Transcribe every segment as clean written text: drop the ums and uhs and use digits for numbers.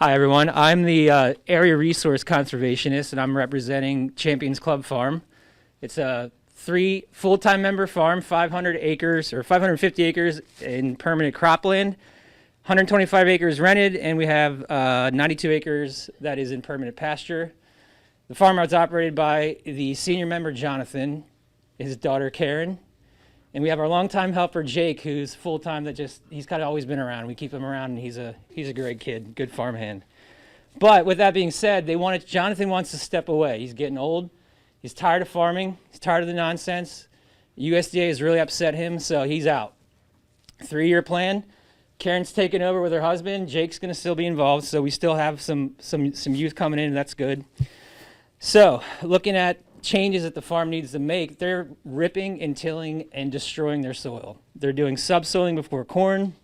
Hi, everyone. I'm the area resource conservationist, and I'm representing Champions Club Farm. It's a 3 full-time member farm, 500 acres or 550 acres in permanent cropland, 125 acres rented, and we have 92 acres that is in permanent pasture. The farm is operated by the senior member, Jonathan, his daughter, Karen, and we have our longtime helper, Jake, who's full-time he's kind of always been around. We keep him around, and he's a great kid, good farmhand. But with that being said, Jonathan wants to step away. He's getting old. He's tired of farming. He's tired of the nonsense. USDA has really upset him, so he's out. 3-year plan. Karen's taking over with her husband. Jake's going to still be involved, so we still have some youth coming in, and that's good. So looking at changes that the farm needs to make, they're ripping and tilling and destroying their soil. They're doing subsoiling before corn.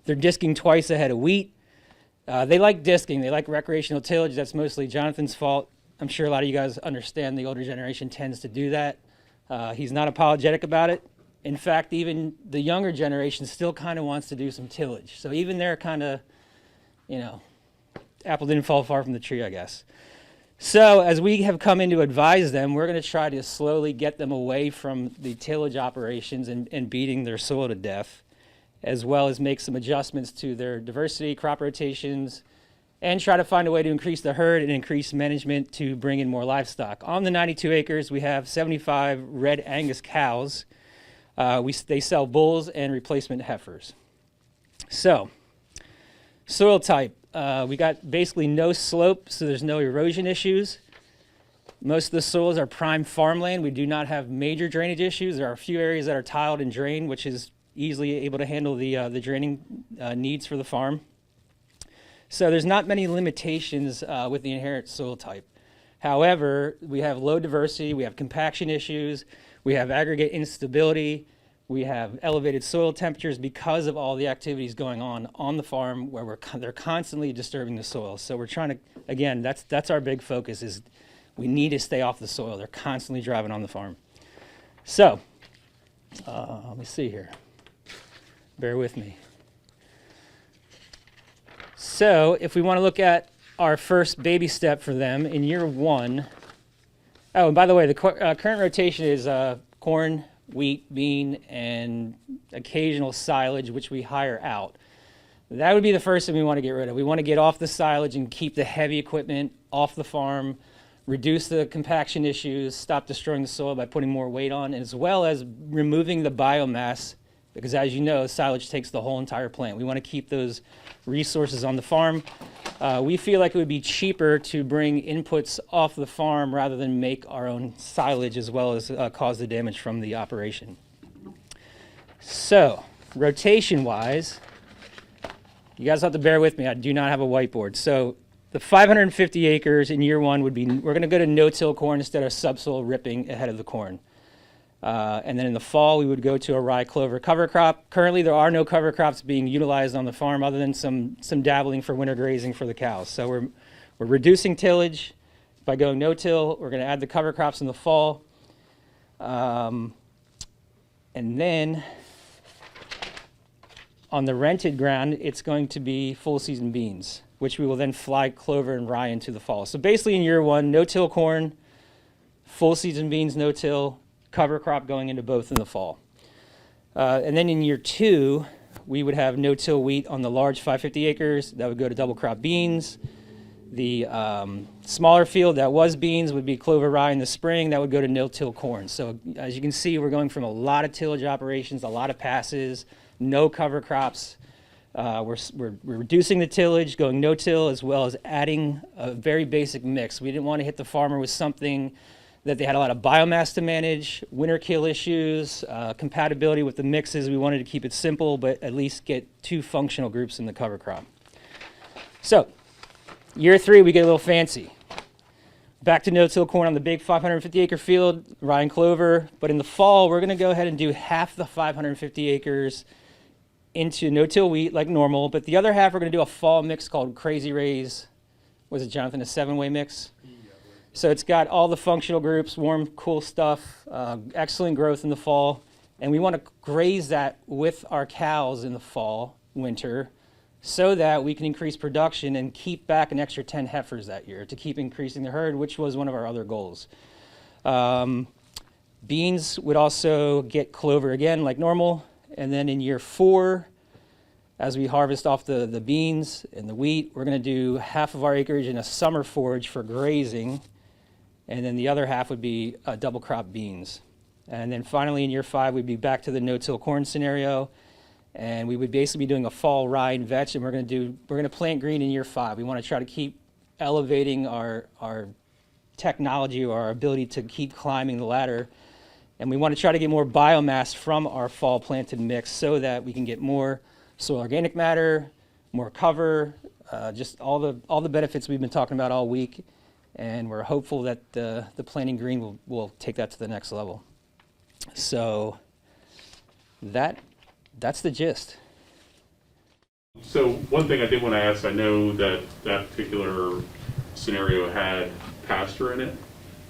They're disking twice ahead of wheat. They like disking. They like recreational tillage. That's mostly Jonathan's fault. I'm sure a lot of you guys understand the older generation tends to do that. He's not apologetic about it. In fact, even the younger generation still kind of wants to do some tillage. So even they're kind of, apple didn't fall far from the tree, I guess. So as we have come in to advise them, we're going to try to slowly get them away from the tillage operations and beating their soil to death, as well as make some adjustments to their diversity, crop rotations, and try to find a way to increase the herd and increase management to bring in more livestock. On the 92 acres, we have 75 red Angus cows. They sell bulls and replacement heifers. So, soil type. We got basically no slope, so there's no erosion issues. Most of the soils are prime farmland. We do not have major drainage issues. There are a few areas that are tiled and drained, which is easily able to handle the draining needs for the farm. So there's not many limitations with the inherent soil type. However, we have low diversity, we have compaction issues, we have aggregate instability, we have elevated soil temperatures because of all the activities going on the farm where they're constantly disturbing the soil. So we're trying to, again, that's our big focus is we need to stay off the soil. They're constantly driving on the farm. So, let me see here. Bear with me. So if we want to look at our first baby step for them in year 1, oh, and by the way, the current rotation is corn, wheat, bean, and occasional silage, which we hire out. That would be the first thing we want to get rid of. We want to get off the silage and keep the heavy equipment off the farm, reduce the compaction issues, stop destroying the soil by putting more weight on, as well as removing the biomass, because as you know, silage takes the whole entire plant. We want to keep those resources on the farm. We feel like it would be cheaper to bring inputs off the farm rather than make our own silage as well as cause the damage from the operation. So, rotation-wise, you guys have to bear with me. I do not have a whiteboard. So, the 550 acres in year 1 would be, we're going to go to no-till corn instead of subsoil ripping ahead of the corn. And then in the fall, we would go to a rye clover cover crop. Currently, there are no cover crops being utilized on the farm other than some dabbling for winter grazing for the cows. So we're reducing tillage by going no-till. We're going to add the cover crops in the fall. And then on the rented ground, it's going to be full season beans, which we will then fly clover and rye into the fall. So basically in year 1, no-till corn, full season beans, no-till, cover crop going into both in the fall. And then in year 2, we would have no-till wheat on the large 550 acres. That would go to double crop beans. The smaller field that was beans would be clover rye in the spring. That would go to no-till corn. So as you can see, we're going from a lot of tillage operations, a lot of passes, no cover crops. We're reducing the tillage, going no-till, as well as adding a very basic mix. We didn't want to hit the farmer with something that they had a lot of biomass to manage, winter kill issues, compatibility with the mixes. We wanted to keep it simple, but at least get 2 functional groups in the cover crop. So, year 3, we get a little fancy. Back to no-till corn on the big 550-acre field, rye and clover. But in the fall, we're going to go ahead and do half the 550 acres into no-till wheat like normal, but the other half we're going to do a fall mix called Crazy Rays. Was it, Jonathan, a 7-way mix? So it's got all the functional groups, warm, cool stuff, excellent growth in the fall. And we want to graze that with our cows in the fall, winter, so that we can increase production and keep back an extra 10 heifers that year to keep increasing the herd, which was one of our other goals. Beans would also get clover again like normal, and then in year 4, as we harvest off the beans and the wheat, we're going to do half of our acreage in a summer forage for grazing, and then the other half would be double crop beans. And then finally in year 5, we'd be back to the no-till corn scenario, and we would basically be doing a fall rye and vetch, and we're going to plant green in year 5. We want to try to keep elevating our technology or our ability to keep climbing the ladder, and we want to try to get more biomass from our fall planted mix so that we can get more soil organic matter, more cover, just all the benefits we've been talking about all week, and we're hopeful that the planting green will take that to the next level. So that's the gist. So one thing I did want to ask, I know that that particular scenario had pasture in it.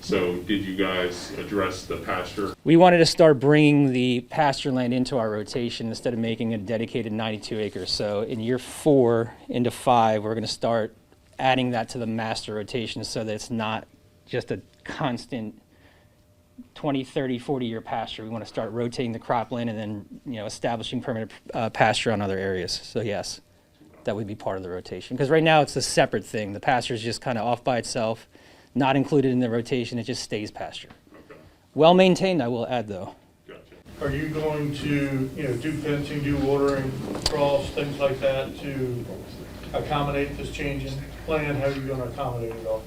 So did you guys address the pasture? We wanted to start bringing the pasture land into our rotation instead of making a dedicated 92 acres. So in year 4 into 5, we're going to start adding that to the master rotation so that it's not just a constant 20, 30, 40-year pasture. We want to start rotating the cropland and then, establishing permanent pasture on other areas. So yes, that would be part of the rotation. Because right now it's a separate thing. The pasture is just kind of off by itself, not included in the rotation. It just stays pasture. Okay. Well maintained, I will add, though. Gotcha. Are you going to, do fencing, do watering, cross, things like that to accommodate this change in plan? How are you going to accommodate it all?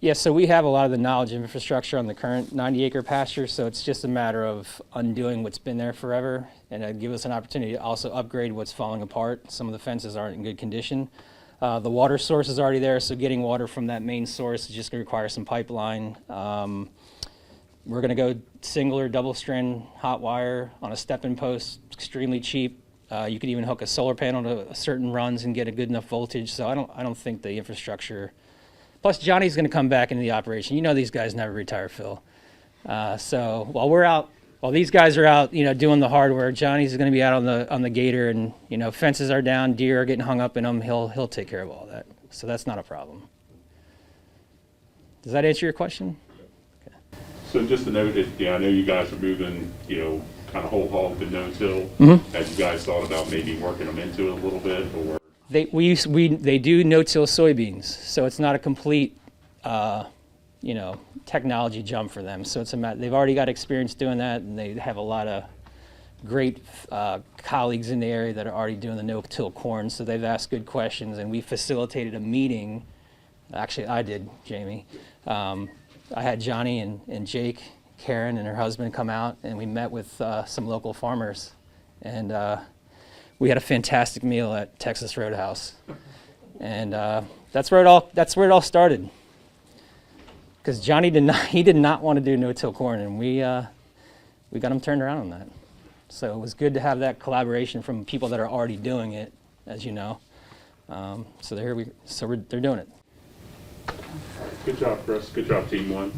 Yeah, so we have a lot of the knowledge and infrastructure on the current 90-acre pasture, so it's just a matter of undoing what's been there forever, and it'd give us an opportunity to also upgrade what's falling apart. Some of the fences aren't in good condition. The water source is already there, so getting water from that main source is just going to require some pipeline. We're going to go single or double strand hot wire on a step-in post, extremely cheap. You could even hook a solar panel to certain runs and get a good enough voltage, so I don't think the infrastructure. Plus, Johnny's going to come back into the operation. You know these guys never retire, Phil. So while these guys are out, doing the hardware, Johnny's going to be out on the gator, and fences are down, deer are getting hung up in them. He'll take care of all that. So that's not a problem. Does that answer your question? Okay. So just to note that, I know you guys are moving, kind of whole hog to no-till. Have you guys thought about maybe working them into it a little bit, or? They do no-till soybeans, so it's not a complete, technology jump for them. So they've already got experience doing that, and they have a lot of great colleagues in the area that are already doing the no-till corn. So they've asked good questions, and we facilitated a meeting. Actually, I did, Jamie. I had Johnny and Jake, Karen, and her husband come out, and we met with some local farmers, and we had a fantastic meal at Texas Roadhouse, and that's where it all started. Because Johnny did not want to do no-till corn, and we got him turned around on that. So it was good to have that collaboration from people that are already doing it, as you know. So they're doing it. Good job, Chris. Good job, Team One.